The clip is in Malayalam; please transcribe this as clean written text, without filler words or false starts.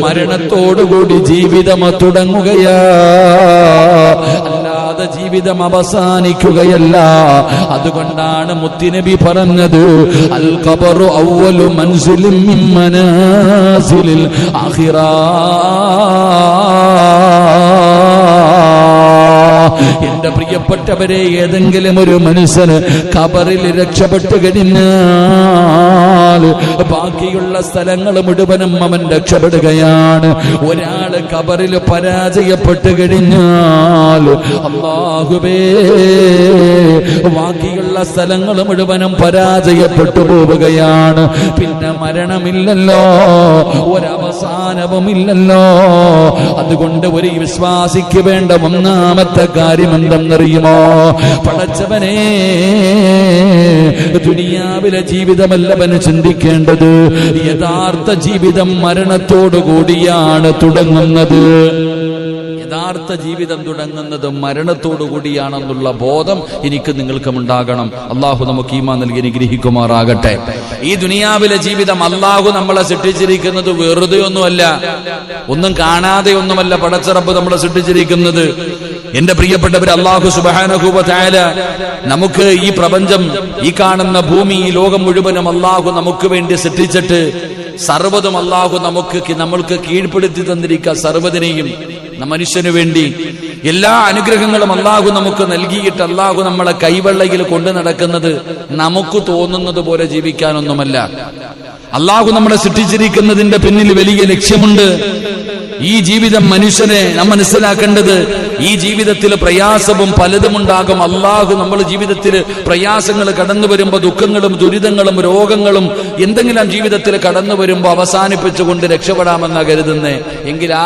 മരണത്തോടുകൂടി ജീവിതം തുടങ്ങുകയാ, അല്ലാതെ ജീവിതം അവസാനിക്കുകയല്ല. അതുകൊണ്ടാണ് മുത്തുനബി പറഞ്ഞത്, അൽ ഖബറു അവ്വലു മൻസിലിൻ മിൻ മനാസിലിൽ ആഖിറ. എന്റെ പ്രിയപ്പെട്ടവരെ, ഏതെങ്കിലും ഒരു മനുഷ്യന് ഖബറിൽ രക്ഷപ്പെട്ടു കഴിഞ്ഞാൽ ബാക്കിയുള്ള സ്ഥലങ്ങൾ മുഴുവനും അവൻ രക്ഷപ്പെടുകയാണ്. ഒരാള് ഖബറിൽ പരാജയപ്പെട്ടു കഴിഞ്ഞാൽ അല്ലാഹുവേ, ബാക്കിയുള്ള സ്ഥലങ്ങൾ മുഴുവനും പരാജയപ്പെട്ടു പോവുകയാണ്. പിന്നെ മരണമില്ലല്ലോ, ഒരവസാനവുമില്ലല്ലോ. അതുകൊണ്ട് ഒരു വിശ്വാസിക്ക് വേണ്ട ഒന്നാമത്തെ കാര്യം എന്തെന്നറിയുമോ? പടച്ചവനെ, ദുനിയാവിലെ ജീവിതമല്ലവന് ചിന്തിക്കേണ്ടത്, യഥാർത്ഥ ജീവിതം മരണത്തോടുകൂടിയാണ് തുടങ്ങുന്നത്. യഥാർത്ഥ ജീവിതം തുടങ്ങുന്നത് മരണത്തോടുകൂടിയാണെന്നുള്ള ബോധം എനിക്ക് നിങ്ങൾക്കും ഉണ്ടാകണം. അള്ളാഹു നമുക്ക് ഈമാൻ നൽകി അനുഗ്രഹിക്കുമാറാകട്ടെ. ഈ ദുനിയാവിലെ ജീവിതം അള്ളാഹു നമ്മളെ സൃഷ്ടിച്ചിരിക്കുന്നത് വെറുതെ ഒന്നുമല്ല, ഒന്നും കാണാതെ ഒന്നുമല്ല പടച്ചറബ് നമ്മളെ സൃഷ്ടിച്ചിരിക്കുന്നത്. എന്റെ പ്രിയപ്പെട്ടവർ, അല്ലാഹു സുബ്ഹാനഹു വ തആല നമുക്ക് ഈ പ്രപഞ്ചം, ഈ കാണുന്ന ഭൂമി, ഈ ലോകം മുഴുവനും അല്ലാഹു നമുക്ക് വേണ്ടി സൃഷ്ടിച്ചിട്ട് സർവ്വതും അല്ലാഹു നമ്മൾക്ക് കീഴ്പ്പെടുത്തി തന്നിരിക്കുക. സർവ്വതിനെയും മനുഷ്യന് വേണ്ടി എല്ലാ അനുഗ്രഹങ്ങളും അല്ലാഹു നമുക്ക് നൽകിയിട്ട് അല്ലാഹു നമ്മളെ കൈവെള്ളയിൽ കൊണ്ടു നടക്കുന്നത് നമുക്ക് തോന്നുന്നത് പോലെ ജീവിക്കാനൊന്നുമല്ല. അല്ലാഹു നമ്മളെ സൃഷ്ടിച്ചിരിക്കുന്നതിന്റെ പിന്നിൽ വലിയ ലക്ഷ്യമുണ്ട്. ഈ ജീവിതം മനുഷ്യനെ നാം മനസ്സിലാക്കേണ്ടത്, ഈ ജീവിതത്തിൽ പ്രയാസവും പലതും ഉണ്ടാകും. അല്ലാഹു നമ്മൾ ജീവിതത്തിൽ പ്രയാസങ്ങൾ കടന്നു വരുമ്പോൾ, ദുഃഖങ്ങളും ദുരിതങ്ങളും രോഗങ്ങളും എന്തെങ്കിലും ജീവിതത്തിൽ കടന്നു വരുമ്പോൾ അവസാനിപ്പിച്ചുകൊണ്ട് രക്ഷപ്പെടാമെന്നാ കരുതുന്നേ. എങ്കിൽ ആ